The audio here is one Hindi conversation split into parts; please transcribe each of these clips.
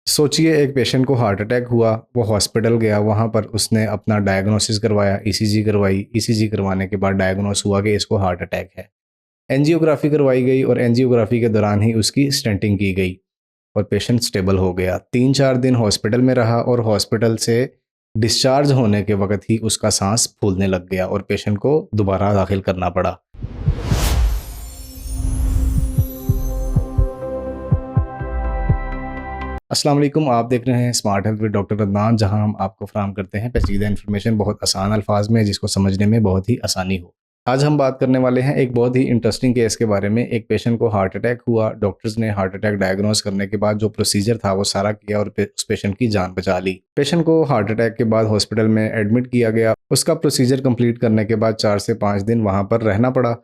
सोचिए एक पेशेंट को हार्ट अटैक हुआ, वो हॉस्पिटल गया, वहाँ पर उसने अपना डायग्नोसिस करवाया, ईसीजी करवाई, ईसीजी करवाने के बाद डायग्नोस हुआ कि इसको हार्ट अटैक है। एंजियोग्राफी करवाई गई और एंजियोग्राफी के दौरान ही उसकी स्टेंटिंग की गई और पेशेंट स्टेबल हो गया। 3-4 दिन हॉस्पिटल में रहा और हॉस्पिटल से डिस्चार्ज होने के वक़्त ही उसका साँस फूलने लग गया और पेशेंट को दोबारा दाखिल करना पड़ा। अस्सलाम वालेकुम, आप देख रहे हैं smart health with doctor Adnan, जहां हम आपको फराहम करते हैं पेचीदा इन्फॉर्मेशन बहुत आसान अल्फाज में, जिसको समझने में बहुत ही आसानी हो। आज हम बात करने वाले हैं एक बहुत ही इंटरेस्टिंग केस के बारे में। एक पेशेंट को हार्ट अटैक हुआ, डॉक्टर्स ने हार्ट अटैक डायग्नोस करने के बाद जो प्रोसीजर था वो सारा किया और उस पेशेंट की जान बचा ली। पेशेंट को हार्ट अटैक के बाद हॉस्पिटल में एडमिट किया गया। उसका प्रोसीजर कंप्लीट करने के बाद 4 से 5 दिन वहां पर रहना पड़ा।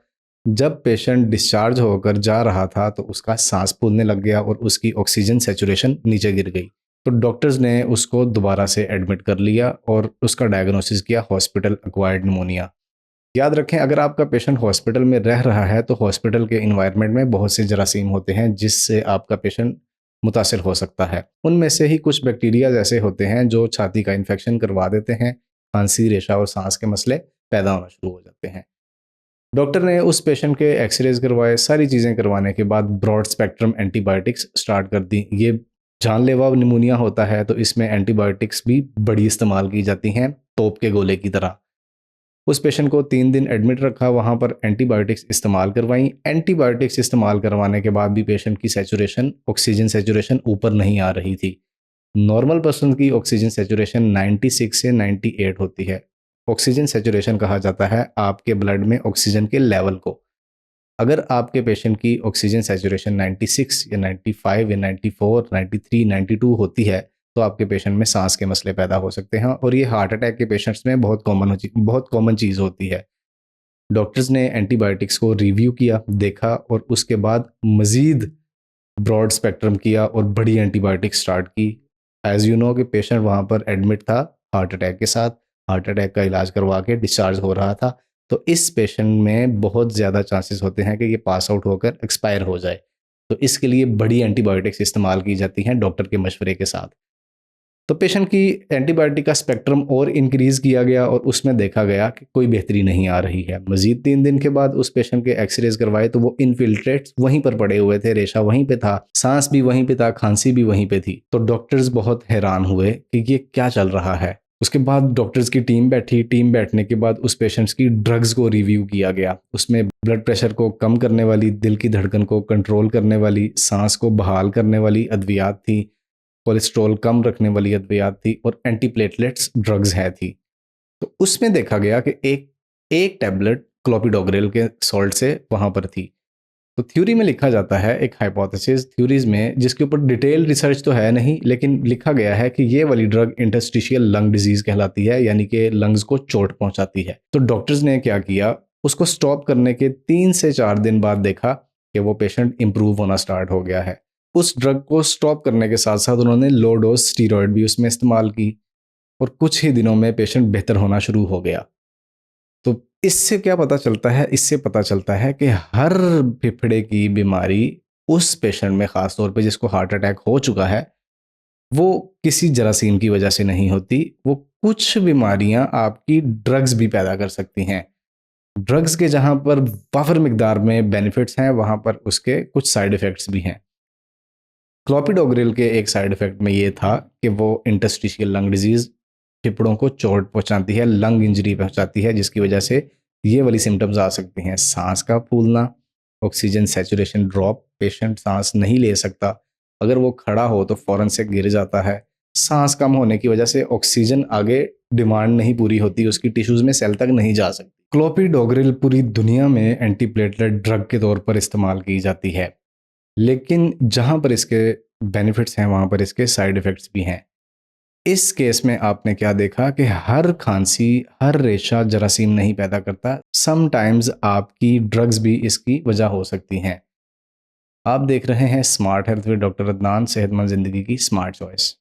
जब पेशेंट डिस्चार्ज होकर जा रहा था तो उसका सांस फूलने लग गया और उसकी ऑक्सीजन सैचुरेशन नीचे गिर गई। तो डॉक्टर्स ने उसको दोबारा से एडमिट कर लिया और उसका डायग्नोसिस किया हॉस्पिटल एक्वायर्ड निमोनिया। याद रखें, अगर आपका पेशेंट हॉस्पिटल में रह रहा है तो हॉस्पिटल के इन्वायरमेंट में बहुत से जरासीम होते हैं जिससे आपका पेशेंट मुतासिर हो सकता है। उनमें से ही कुछ बैक्टीरिया जैसे होते हैं जो छाती का इन्फेक्शन करवा देते हैं, खांसी, रेशा और सांस के मसले पैदा होना शुरू हो जाते हैं। डॉक्टर ने उस पेशेंट के एक्सरेज करवाए, सारी चीज़ें करवाने के बाद ब्रॉड स्पेक्ट्रम एंटीबायोटिक्स स्टार्ट कर दी। ये जानलेवा निमोनिया होता है तो इसमें एंटीबायोटिक्स भी बड़ी इस्तेमाल की जाती हैं, तोप के गोले की तरह। उस पेशेंट को 3 दिन एडमिट रखा, वहाँ पर एंटीबायोटिक्स इस्तेमाल करवाई। एंटीबायोटिक्स इस्तेमाल करवाने के बाद भी पेशेंट की सैचुरेशन, ऑक्सीजन सैचुरेशन ऊपर नहीं आ रही थी। नॉर्मल पर्सन की ऑक्सीजन सैचुरेशन 96 से 98 होती है। ऑक्सीजन सैचुरेशन कहा जाता है आपके ब्लड में ऑक्सीजन के लेवल को। अगर आपके पेशेंट की ऑक्सीजन सैचुरेशन 96 या 95 या 94, 93, 92 होती है तो आपके पेशेंट में सांस के मसले पैदा हो सकते हैं और ये हार्ट अटैक के पेशेंट्स में बहुत कॉमन चीज़ होती है। डॉक्टर्स ने एंटीबायोटिक्स को रिव्यू किया, देखा और उसके बाद मज़ीद ब्रॉड स्पेक्ट्रम किया और बड़ी एंटीबायोटिक स्टार्ट की। एज़ यू नो कि पेशेंट वहाँ पर एडमिट था हार्ट अटैक के साथ, हार्ट अटैक का इलाज करवा के डिस्चार्ज हो रहा था। तो इस पेशेंट में बहुत ज़्यादा चांसेस होते हैं कि ये पास आउट होकर एक्सपायर हो जाए। तो इसके लिए बड़ी एंटीबायोटिक्स इस्तेमाल की जाती हैं डॉक्टर के मशवरे के साथ। तो पेशेंट की एंटीबायोटिक का स्पेक्ट्रम और इंक्रीज़ किया गया और उसमें देखा गया कि कोई बेहतरी नहीं आ रही है। मज़ीद 3 दिन के बाद उस पेशेंट के एक्सरेज करवाए तो वो इन्फिल्ट्रेट्स वहीं पर पड़े हुए थे, रेशा वहीं पे था, सांस भी वहीं पे था, खांसी भी वहीं पे थी। तो डॉक्टर्स बहुत हैरान हुए कि ये क्या चल रहा है। उसके बाद डॉक्टर्स की टीम बैठी। टीम बैठने के बाद उस पेशेंट्स की ड्रग्स को रिव्यू किया गया। उसमें ब्लड प्रेशर को कम करने वाली, दिल की धड़कन को कंट्रोल करने वाली, सांस को बहाल करने वाली अद्वियात थी, कोलेस्ट्रॉल कम रखने वाली अद्वियात थी और एंटीप्लेटलेट्स ड्रग्स है थी। तो उसमें देखा गया कि एक एक टैबलेट क्लोपिडोग्रेल के सॉल्ट से वहाँ पर थी। तो थ्योरी में लिखा जाता है, एक हाइपोथेसिस थ्योरीज में जिसके ऊपर डिटेल रिसर्च तो है नहीं, लेकिन लिखा गया है कि ये वाली ड्रग इंटरस्टिशियल लंग डिजीज कहलाती है, यानी कि लंग्स को चोट पहुंचाती है। तो डॉक्टर्स ने क्या किया, उसको स्टॉप करने के 3 से 4 दिन बाद देखा कि वो पेशेंट इंप्रूव होना स्टार्ट हो गया है। उस ड्रग को स्टॉप करने के साथ साथ उन्होंने लो डोज स्टीरॉयड भी उसमें इस्तेमाल की और कुछ ही दिनों में पेशेंट बेहतर होना शुरू हो गया। तो इससे क्या पता चलता है? इससे पता चलता है कि हर फेफड़े की बीमारी उस पेशेंट में, ख़ास तौर पे जिसको हार्ट अटैक हो चुका है, वो किसी जरासीम की वजह से नहीं होती। वो कुछ बीमारियां आपकी ड्रग्स भी पैदा कर सकती हैं। ड्रग्स के जहाँ पर वाफर मिकदार में बेनिफिट्स हैं, वहाँ पर उसके कुछ साइड इफ़ेक्ट्स भी हैं। क्लोपिडोग्रेल के एक साइड इफ़ेक्ट में ये था कि वो इंटरस्टिशियल लंग डिजीज़, फेफड़ों को चोट पहुंचाती है, लंग इंजरी पहुंचाती है, जिसकी वजह से ये वाली सिम्टम्स आ सकती हैं। सांस का फूलना, ऑक्सीजन सैचुरेशन ड्रॉप, पेशेंट सांस नहीं ले सकता, अगर वो खड़ा हो तो फ़ौरन से गिर जाता है। सांस कम होने की वजह से ऑक्सीजन आगे डिमांड नहीं पूरी होती, उसकी टिश्यूज़ में सेल तक नहीं जा सकती। क्लोपिडोग्रेल पूरी दुनिया में एंटीप्लेटलेट ड्रग के तौर पर इस्तेमाल की जाती है, लेकिन जहाँ पर इसके बेनिफिट्स हैं वहाँ पर इसके साइड इफ़ेक्ट्स भी हैं। इस केस में आपने क्या देखा कि हर खांसी, हर रेशा जरासीम नहीं पैदा करता। समटाइम्स आपकी ड्रग्स भी इसकी वजह हो सकती हैं। आप देख रहे हैं smart health with doctor Adnan, सेहतमंद ज़िंदगी की स्मार्ट चॉइस।